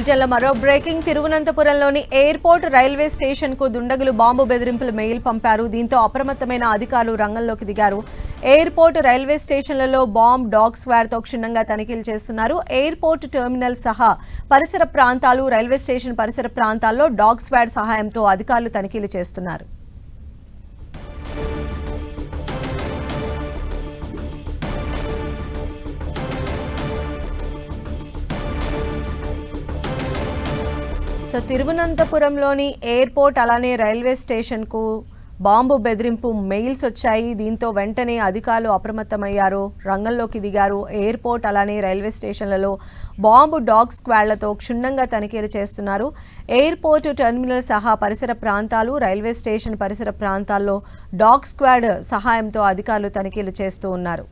బులెటిన్లో మరో breaking. తిరువనంతపురంలోని airport railway station కు దుండగులు బాంబు బెదిరింపుల మెయిల్ పంపారు. దీంతో అప్రమత్తమైన అధికారులు రంగంలోకి దిగారు. ఎయిర్పోర్ట్ రైల్వే స్టేషన్లలో బాంబ్ డాగ్ స్క్వాడ్ తో క్షుణ్ణంగా తనిఖీలు చేస్తున్నారు. ఎయిర్పోర్ట్ టెర్మినల్ సహా పరిసర ప్రాంతాలు, రైల్వే స్టేషన్ పరిసర ప్రాంతాల్లో డాగ్ స్క్వాడ్ సహాయంతో అధికారులు తనిఖీలు చేస్తున్నారు. సో తిరువనంతపురంలోని ఎయిర్పోర్ట్ అలానే రైల్వే స్టేషన్కు బాంబు బెదిరింపు మెయిల్స్ వచ్చాయి. దీంతో వెంటనే అధికారులు అప్రమత్తమయ్యారు, రంగంలోకి దిగారు. ఎయిర్పోర్ట్ అలానే రైల్వే స్టేషన్లలో బాంబు డాగ్ స్క్వాడ్లతో క్షుణ్ణంగా తనిఖీలు చేస్తున్నారు. ఎయిర్పోర్ట్ టెర్మినల్ సహా పరిసర ప్రాంతాలు, రైల్వే స్టేషన్ పరిసర ప్రాంతాల్లో డాగ్ స్క్వాడ్ సహాయంతో అధికారులు తనిఖీలు చేస్తూ ఉన్నారు.